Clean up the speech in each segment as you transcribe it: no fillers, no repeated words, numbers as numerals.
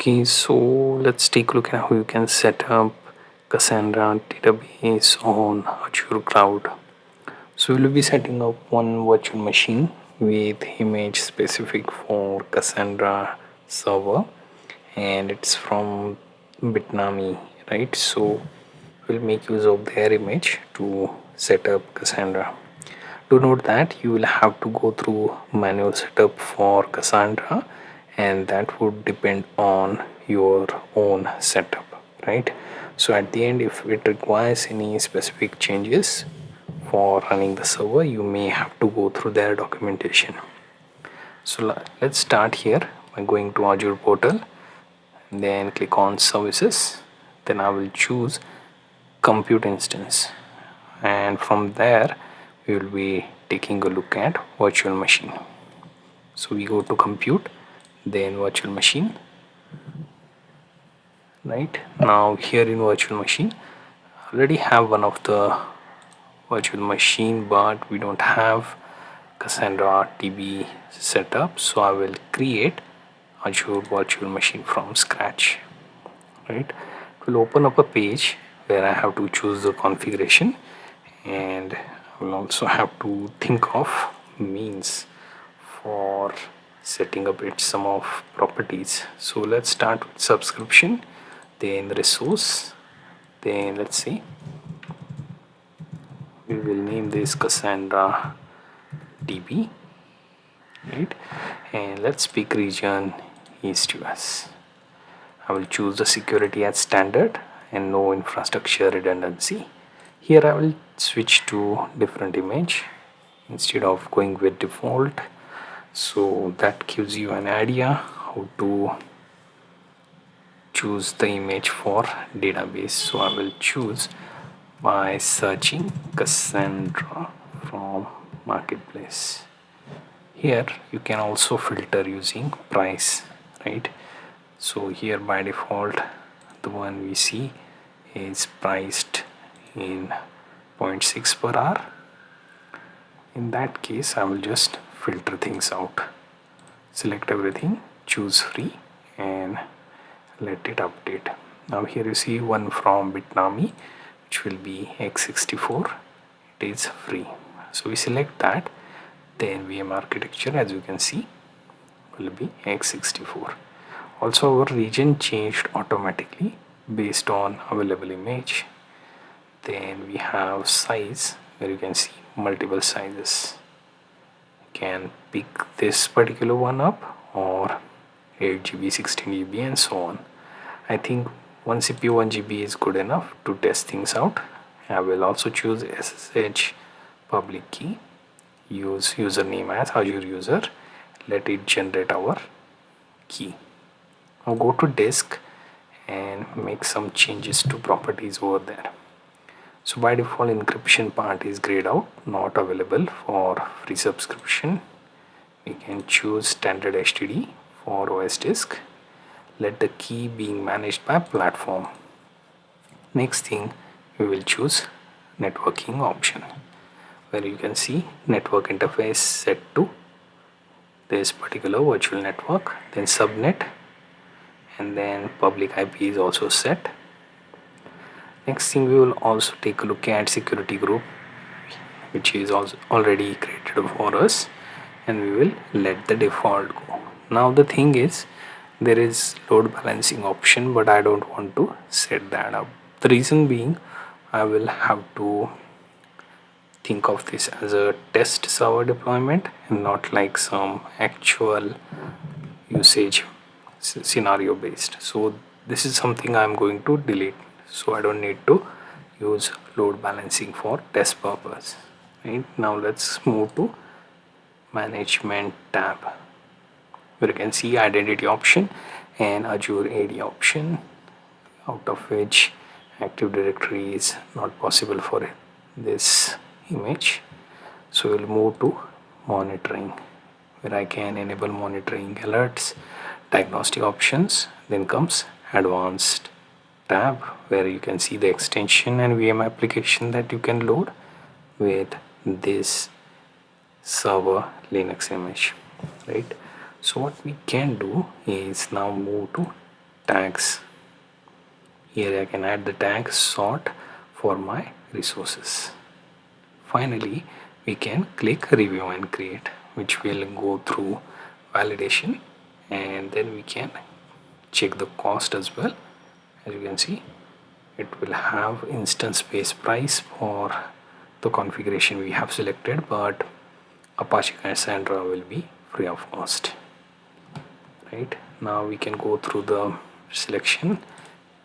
Okay, so let's take a look at how you can set up Cassandra database on Azure cloud. So we'll be setting up one virtual machine with image specific for Cassandra server, and it's from DevNami, right? So we'll make use of their image to set up Cassandra. Do note that you will have to go through manual setup for Cassandra, and that would depend on your own setup, right? So at the end, if it requires any specific changes for running the server, you may have to go through their documentation. So let's start here by going to Azure portal and then click on services. Then I will choose compute instance, and from there we will be taking a look at virtual machine. So we go to compute, then virtual machine. Right now here in virtual machine, I already have one of the virtual machine, but we don't have Cassandra DB setup, so I will create Azure virtual machine from scratch. Right, it will open up a page where I have to choose the configuration, and I will also have to think of means for setting up its some of properties. So let's start with subscription, then resource, then let's see, we will name this Cassandra DB, right? And let's pick region East US. I will choose the security as standard and no infrastructure redundancy. Here I will switch to different image instead of going with default, so that gives you an idea how to choose the image for database. So I will choose by searching Cassandra from marketplace. Here you can also filter using price, right? So here by default the one we see is priced in 0.6 per hour. In that case I will just filter things out, select everything, choose free, and let it update. Now here you see one from DevNami, which will be x64. It is free, so we select that. Then VM architecture, as you can see, will be x64. Also our region changed automatically based on available image. Then we have size, where you can see multiple sizes. You can pick this particular one up, or 8 GB, 16 GB, and so on. I think 1 CPU 1 GB is good enough to test things out. I will also choose SSH public key, use username as Azure user, let it generate our key. Now go to disk and make some changes to properties over there. So by default encryption part is grayed out, not available for free subscription. We can choose standard HTTP for OS disk. Let the key being managed by platform. Next thing, we will choose networking option, where you can see network interface set to this particular virtual network, then subnet, and then public IP is also set. Next thing, we will also take a look at security group, which is also already created for us, and we will let the default go. Now the thing is, there is load balancing option, but I don't want to set that up. The reason being, I will have to think of this as a test server deployment and not like some actual usage scenario based. So this is something I'm going to delete, so I don't need to use load balancing for test purpose. Right now let's move to management tab, where you can see identity option and Azure AD option, out of which Active Directory is not possible for this image. So we'll move to monitoring, where I can enable monitoring alerts, diagnostic options. Then comes advanced tab, where you can see the extension and VM application that you can load with this server Linux image, right? So what we can do is now move to tags. Here I can add the tag sort for my resources. Finally, we can click review and create, which will go through validation, and then we can check the cost as well. As you can see, it will have instance based price for the configuration we have selected, but Apache Cassandra will be free of cost. Right now we can go through the selection,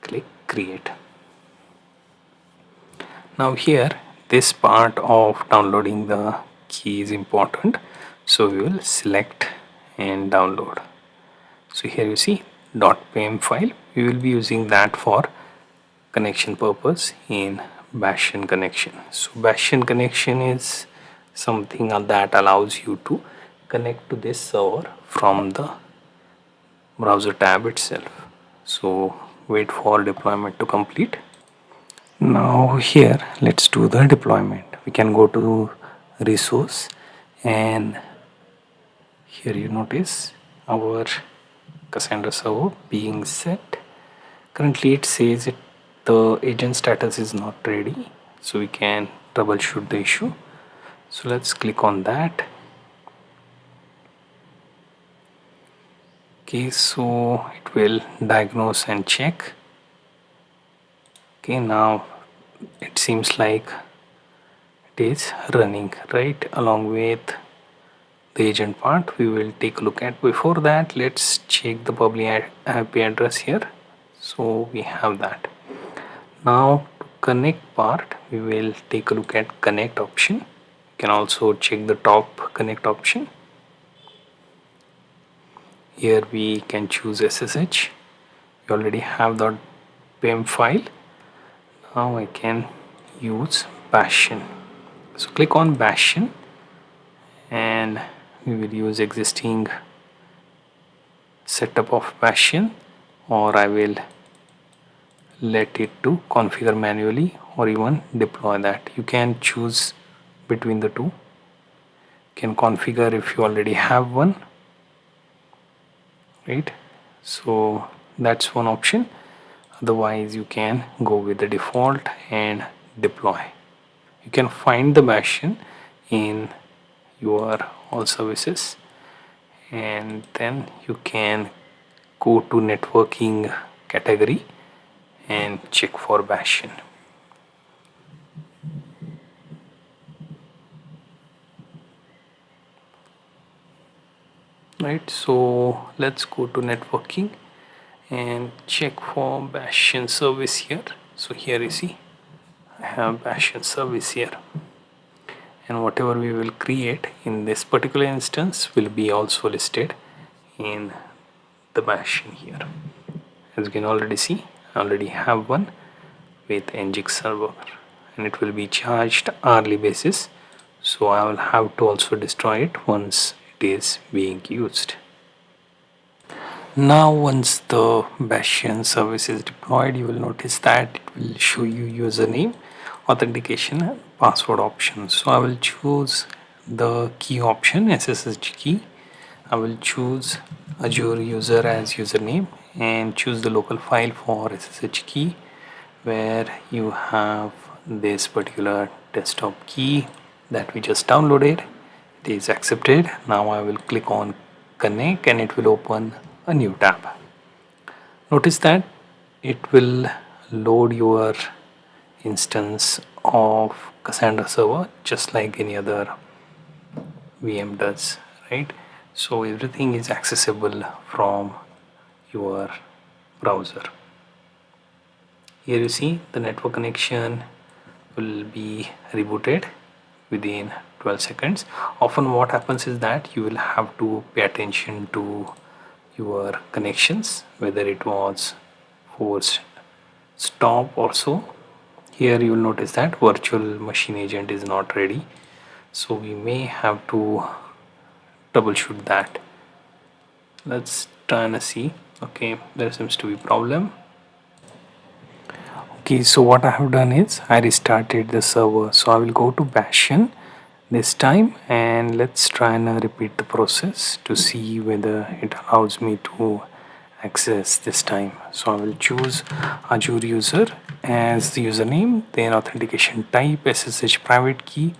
click create. Now here this part of downloading the key is important, so we will select and download. So here you see .pem file, we will be using that for connection purpose in Bastion connection. So Bastion connection is something that allows you to connect to this server from the browser tab itself. So wait for deployment to complete. Now here let's do the deployment. We can go to resource, and here you notice our Cassandra server being set. Currently it says the agent status is not ready, so we can troubleshoot the issue. So let's click on that. Okay, so it will diagnose and check. Okay, now it seems like it is running right along with the agent part. We will take a look at. Before that, let's check the public IP address here. So we have that. Now to connect part, we will take a look at connect option. You can also check the top connect option. Here we can choose SSH. We already have the PEM file. Now I can use Bastion. So click on Bastion, and we will use existing setup of Bastion, or I will let it to configure manually or even deploy that. You can choose between the two. You can configure if you already have one, right? So that's one option. Otherwise you can go with the default and deploy. You can find the Bastion in your all services, and then you can go to networking category and check for Bastion. Right, so let's go to networking and check for Bastion service here. So here you see I have Bastion service here, and whatever we will create in this particular instance will be also listed in the Bastion here. As you can already see, I already have one with Nginx server, and it will be charged hourly basis, so I will have to also destroy it once it is being used. Now once the Bastion service is deployed, you will notice that it will show you username, authentication and password options. So I will choose the key option, SSH key. I will choose Azure user as username and choose the local file for SSH key, where you have this particular desktop key that we just downloaded. It is accepted. Now I will click on connect, and it will open a new tab. Notice that it will load your instance of Cassandra server just like any other VM does, right? So everything is accessible from your browser. Here you see the network connection will be rebooted within 12 seconds. Often what happens is that you will have to pay attention to your connections, whether it was forced stop or so. Here you will notice that virtual machine agent is not ready, so we may have to troubleshoot that. Let's try and see. Okay, there seems to be problem. Okay, so what I have done is I restarted the server. So I will go to Bastion this time, and let's try and repeat the process to see whether it allows me to access this time. So I will choose Azure user as the username, then authentication type SSH private key.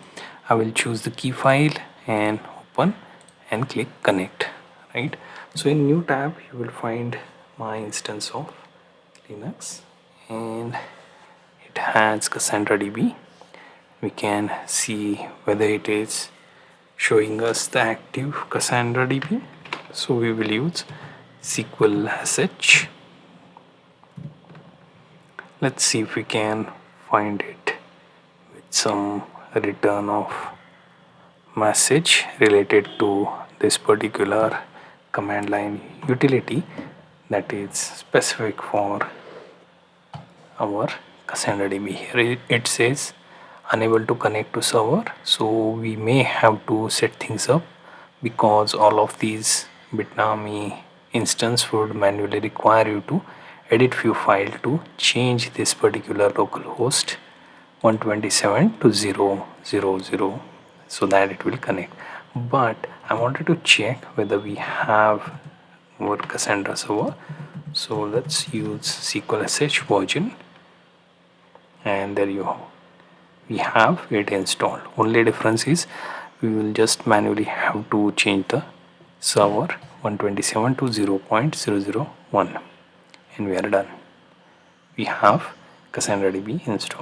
I will choose the key file and open and click connect, right? So in new tab you will find my instance of Linux, and it has Cassandra DB. We can see whether it is showing us the active Cassandra DB. So we will use SQL sh. Let's see if we can find it with some return of message related to this particular command line utility that is specific for our Cassandra DB. Here it says unable to connect to server, so we may have to set things up because all of these DevNami instance would manually require you to edit few file to change this particular localhost 127 to 000 so that it will connect. But I wanted to check whether we have our Cassandra server, so let's use SQL sh version, and there you go, we have it installed. Only difference is we will just manually have to change the server 127 to 0.001 and we are done. We have Cassandra DB installed.